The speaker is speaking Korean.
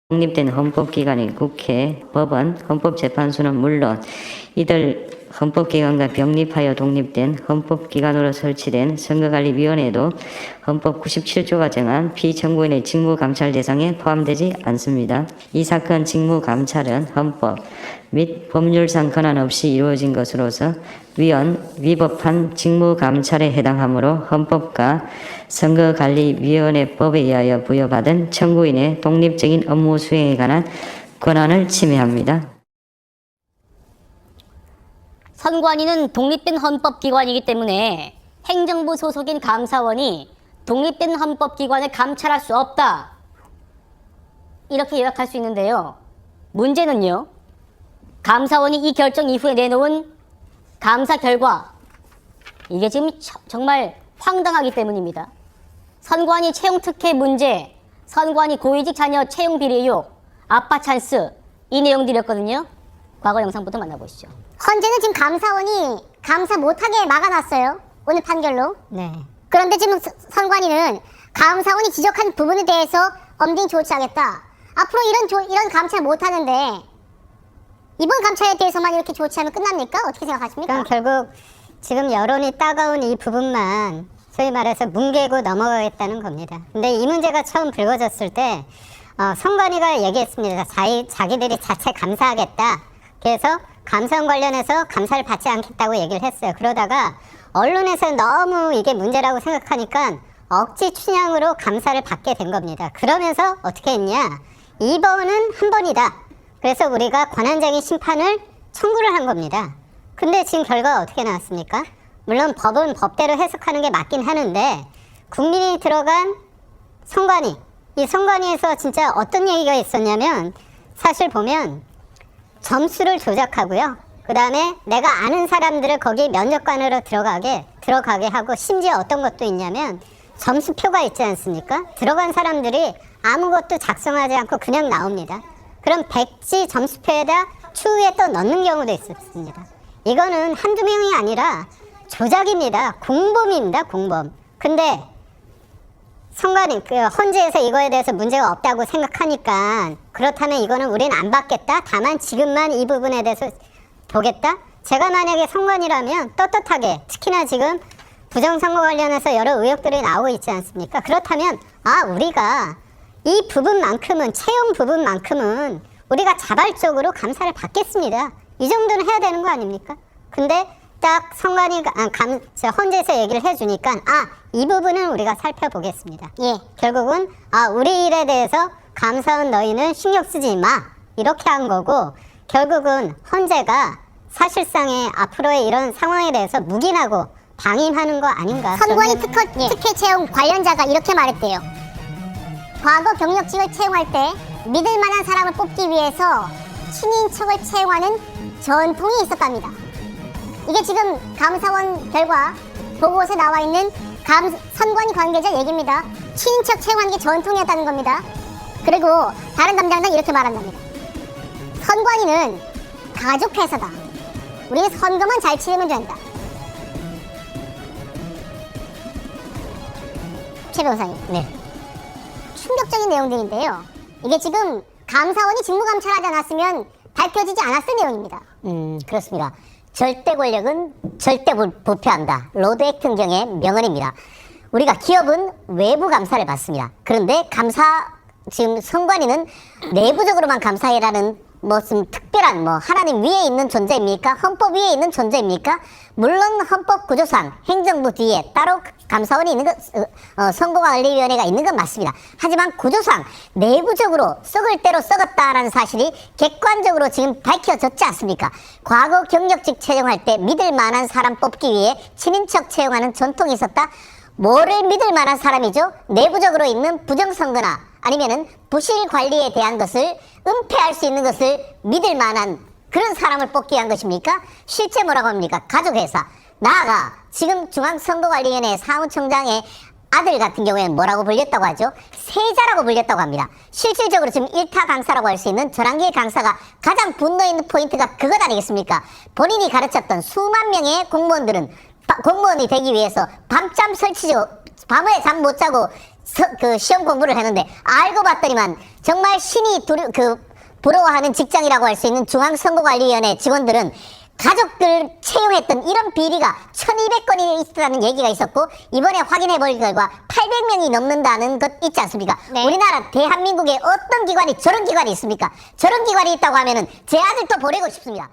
독립된 헌법기관인 국회, 법원, 헌법재판소는 물론 이들 헌법기관과 병립하여 독립된 헌법기관으로 설치된 선거관리위원회도 헌법 97조가 정한 피청구인의 직무감찰 대상에 포함되지 않습니다. 이 사건 직무감찰은 헌법 및 법률상 권한 없이 이루어진 것으로서 위법한 직무감찰에 해당하므로 헌법과 선거관리위원회법에 의하여 부여받은 청구인의 독립적인 업무 수행에 관한 권한을 침해합니다. 선관위는 독립된 헌법기관이기 때문에 행정부 소속인 감사원이 독립된 헌법기관을 감찰할 수 없다. 이렇게 요약할 수 있는데요. 문제는요. 감사원이 이 결정 이후에 내놓은 감사 결과, 이게 지금 정말 황당하기 때문입니다. 선관위 채용 특혜 문제, 선관위 고위직 자녀 채용 비리 의혹, 아빠 찬스, 이 내용들이었거든요. 과거 영상부터 만나보시죠. 헌재는 지금 감사원이 감사 못하게 막아놨어요. 오늘 판결로. 네. 그런데 지금 선관위는 감사원이 지적한 부분에 대해서 엄중히 조치하겠다. 앞으로 이런 감찰 못하는데 이번 감찰에 대해서만 이렇게 조치하면 끝납니까? 어떻게 생각하십니까? 그럼 결국 지금 여론이 따가운 이 부분만 소위 말해서 뭉개고 넘어가겠다는 겁니다. 근데 이 문제가 처음 불거졌을 때 선관위가 얘기했습니다. 자기들이 자체 감사하겠다. 그래서 감사원 관련해서 감사를 받지 않겠다고 얘기를 했어요. 그러다가 언론에서 너무 이게 문제라고 생각하니까 억지 춘향으로 감사를 받게 된 겁니다. 그러면서 어떻게 했냐? 이번은 한 번이다. 그래서 우리가 권한쟁의 심판을 청구를 한 겁니다. 근데 지금 결과가 어떻게 나왔습니까? 물론 법은 법대로 해석하는 게 맞긴 하는데 국민이 들어간 선관위, 이 선관위에서 진짜 어떤 얘기가 있었냐면 사실 보면 점수를 조작하고요. 그 다음에 내가 아는 사람들을 거기 면접관으로 들어가게 하고 심지어 어떤 것도 있냐면 점수표가 있지 않습니까? 들어간 사람들이 아무것도 작성하지 않고 그냥 나옵니다. 그럼 백지 점수표에다 추후에 또 넣는 경우도 있었습니다. 이거는 한두 명이 아니라 조작입니다. 공범입니다. 공범. 근데 선관위, 헌재에서 이거에 대해서 문제가 없다고 생각하니까 그렇다면 이거는 우리는 안 받겠다. 다만 지금만 이 부분에 대해서 보겠다. 제가 만약에 선관위라면 떳떳하게, 특히나 지금 부정선거 관련해서 여러 의혹들이 나오고 있지 않습니까? 그렇다면 우리가 이 부분만큼은, 채용 부분만큼은 우리가 자발적으로 감사를 받겠습니다. 이 정도는 해야 되는 거 아닙니까? 근데 딱 선관위가 헌재에서 얘기를 해주니까 이 부분은 우리가 살펴보겠습니다. 예, 결국은 우리 일에 대해서 감사원 너희는 신경 쓰지 마 이렇게 한 거고, 결국은 헌재가 사실상의 앞으로의 이런 상황에 대해서 묵인하고 방임하는 거 아닌가. 선관위 특혜 채용 관련자가 이렇게 말했대요. 과거 경력직을 채용할 때 믿을 만한 사람을 뽑기 위해서 친인척을 채용하는 전통이 있었답니다. 이게 지금 감사원 결과 보고서에 나와 있는 선관위 관계자 얘기입니다. 친인척 채용하는 게 전통이었다는 겁니다. 그리고 다른 담당자는 이렇게 말한답니다. 선관위는 가족 회사다. 우리는 선거만 잘 치르면 된다. 최 변호사님. 네. 충격적인 내용들인데요. 이게 지금 감사원이 직무감찰하지 않았으면 밝혀지지 않았을 내용입니다. 그렇습니다. 절대 권력은 절대 부패한다. 로드 액팅경의 명언입니다. 우리가 기업은 외부 감사를 받습니다. 그런데 지금 선관위는 내부적으로만 감사해라는 무슨 특별한 하나님 위에 있는 존재입니까? 헌법 위에 있는 존재입니까? 물론 헌법 구조상 행정부 뒤에 따로 감사원이 있는 선거관리위원회가 있는 건 맞습니다. 하지만 구조상 내부적으로 썩을 대로 썩었다라는 사실이 객관적으로 지금 밝혀졌지 않습니까? 과거 경력직 채용할 때 믿을 만한 사람 뽑기 위해 친인척 채용하는 전통이 있었다. 뭐를 믿을 만한 사람이죠? 내부적으로 있는 부정선거나 아니면은 부실 관리에 대한 것을 은폐할 수 있는 것을 믿을 만한 그런 사람을 뽑기 위한 것입니까? 실제 뭐라고 합니까? 가족회사. 나아가 지금 중앙선거관리위원회 사무총장의 아들 같은 경우에는 뭐라고 불렸다고 하죠? 세자라고 불렸다고 합니다. 실질적으로 지금 일타 강사라고 할 수 있는 전환길 강사가 가장 분노 있는 포인트가 그것 아니겠습니까? 본인이 가르쳤던 수만 명의 공무원들은 공무원이 되기 위해서 밤잠 설치죠. 밤에 잠 못 자고 그 시험 공부를 했는데 알고 봤더니만 정말 신이 부러워하는 직장이라고 할 수 있는 중앙선거관리위원회 직원들은 가족들 채용했던 이런 비리가 1200건이 있다는 얘기가 있었고, 이번에 확인해 볼 결과 800명이 넘는다는 것 있지 않습니까? 네. 우리나라 대한민국에 어떤 기관이 저런 기관이 있습니까? 저런 기관이 있다고 하면은 제 아들도 보내고 싶습니다.